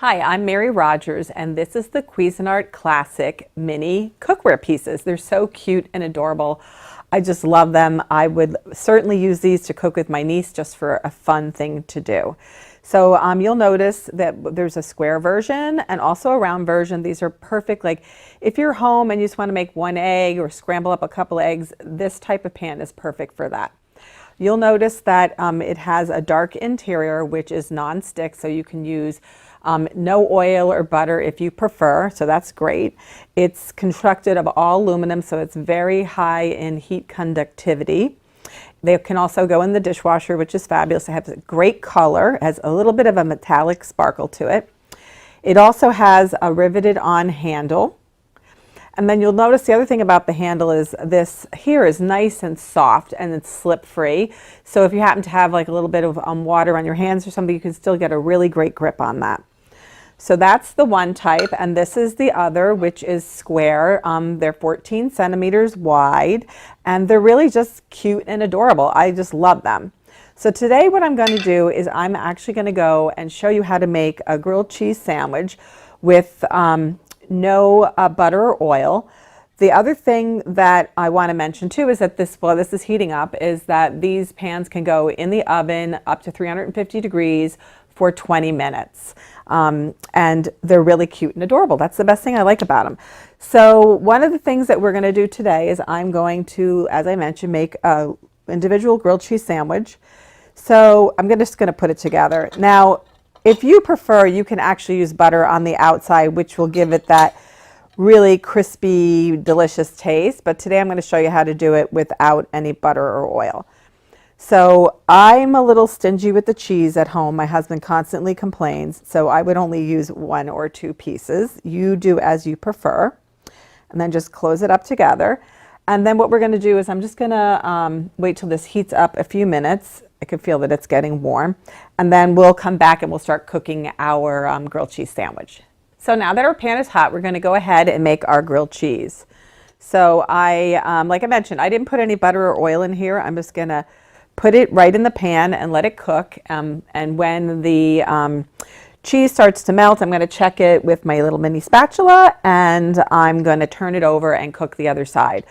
Hi, I'm Mary Rogers, and this is the Cuisinart Classic Mini Cookware pieces. They're so cute and adorable. I just love them. I would certainly use these to cook with my niece just for a fun thing to do. So you'll notice that there's a square version and also a round version. These are perfect. Like if you're home and you just want to make one egg or scramble up a couple eggs, this type of pan is perfect for that. You'll notice that it has a dark interior, which is non-stick, so you can use no oil or butter if you prefer, so that's great. It's constructed of all aluminum, so it's very high in heat conductivity. They can also go in the dishwasher, which is fabulous. It has a great color, has a little bit of a metallic sparkle to it. It also has a riveted on handle. And then you'll notice the other thing about the handle is this here is nice and soft and it's slip free. So if you happen to have like a little bit of water on your hands or something, you can still get a really great grip on that. So that's the one type, and this is the other, which is square. They're 14 centimeters wide, and they're really just cute and adorable. I just love them. So today what I'm going to do is I'm actually going to go and show you how to make a grilled cheese sandwich with no butter or oil. The other thing that I want to mention too is that while this is heating up, is that these pans can go in the oven up to 350 degrees for 20 minutes. And they're really cute and adorable. That's the best thing I like about them. So one of the things that we're going to do today is I'm going to, as I mentioned, make a individual grilled cheese sandwich. So I'm just going to put it together. Now, if you prefer, you can actually use butter on the outside, which will give it that really crispy, delicious taste. But today I'm going to show you how to do it without any butter or oil. So I'm a little stingy with the cheese at home. My husband constantly complains, so I would only use 1 or 2 pieces. You do as you prefer. And then just close it up together. And then what we're going to do is I'm just going to wait till this heats up a few minutes. I can feel that it's getting warm. And then we'll come back and we'll start cooking our grilled cheese sandwich. So now that our pan is hot, we're going to go ahead and make our grilled cheese. So like I mentioned, I didn't put any butter or oil in here. I'm just going to put it right in the pan and let it cook. And when the cheese starts to melt, I'm going to check it with my little mini spatula, and I'm going to turn it over and cook the other side.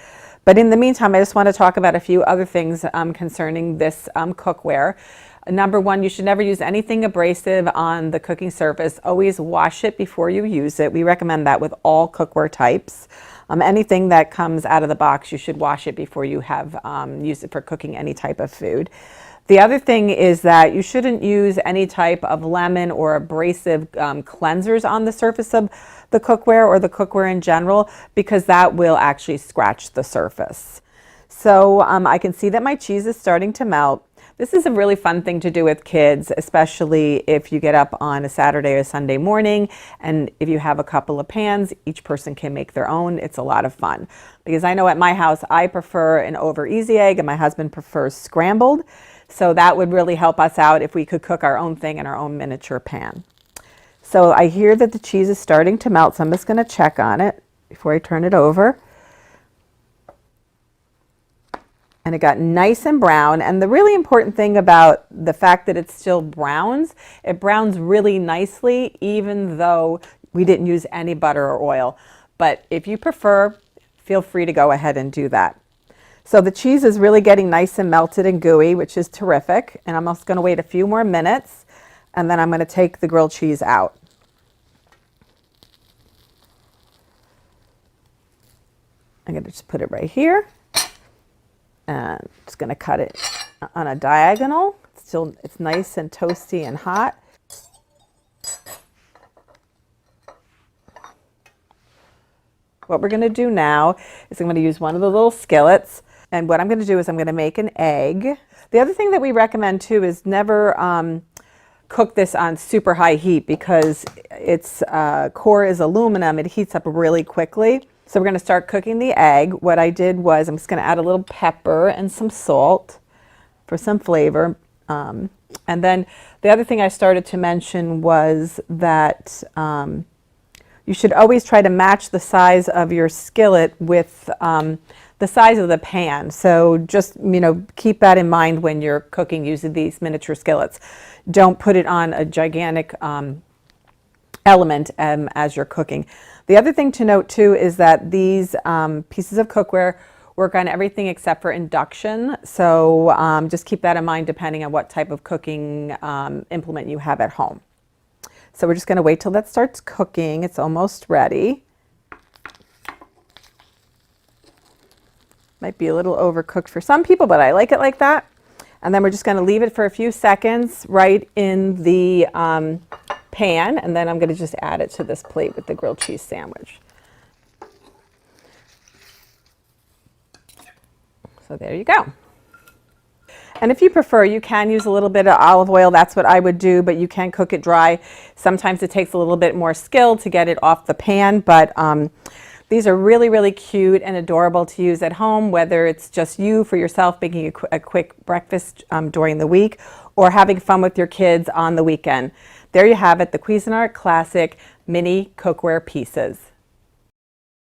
But in the meantime, I just want to talk about a few other things concerning this cookware. Number one, you should never use anything abrasive on the cooking surface. Always wash it before you use it. We recommend that with all cookware types. Anything that comes out of the box, you should wash it before you have used it for cooking any type of food. The other thing is that you shouldn't use any type of lemon or abrasive cleansers on the surface of the cookware or the cookware in general, because that will actually scratch the surface. So I can see that my cheese is starting to melt. This is a really fun thing to do with kids, especially if you get up on a Saturday or Sunday morning, and if you have a couple of pans, each person can make their own. It's a lot of fun. Because I know at my house, I prefer an over easy egg and my husband prefers scrambled. So that would really help us out if we could cook our own thing in our own miniature pan. So I hear that the cheese is starting to melt, so I'm just going to check on it before I turn it over. And it got nice and brown. And the really important thing about the fact that it still browns, it browns really nicely, even though we didn't use any butter or oil. But if you prefer, feel free to go ahead and do that. So the cheese is really getting nice and melted and gooey, which is terrific. And I'm just going to wait a few more minutes, and then I'm going to take the grilled cheese out. I'm going to just put it right here. And just going to cut it on a diagonal. It's nice and toasty and hot. What we're going to do now is I'm going to use one of the little skillets. And what I'm going to do is I'm going to make an egg. The other thing that we recommend too is never cook this on super high heat, because its core is aluminum. It heats up really quickly. So we're going to start cooking the egg. What I did was I'm just going to add a little pepper and some salt for some flavor. And then the other thing I started to mention was that you should always try to match the size of your skillet with the size of the pan. So just, keep that in mind when you're cooking using these miniature skillets. Don't put it on a gigantic element as you're cooking. The other thing to note too is that these pieces of cookware work on everything except for induction. So just keep that in mind depending on what type of cooking implement you have at home. So we're just going to wait till that starts cooking. It's almost ready. Might be a little overcooked for some people, but I like it like that. And then we're just going to leave it for a few seconds right in the pan, and then I'm going to just add it to this plate with the grilled cheese sandwich. So there you go. And if you prefer, you can use a little bit of olive oil. That's what I would do, but you can cook it dry. Sometimes it takes a little bit more skill to get it off the pan, but these are really, really cute and adorable to use at home, whether it's just you for yourself making a quick breakfast during the week or having fun with your kids on the weekend. There you have it, the Cuisinart Classic Mini Cookware Pieces.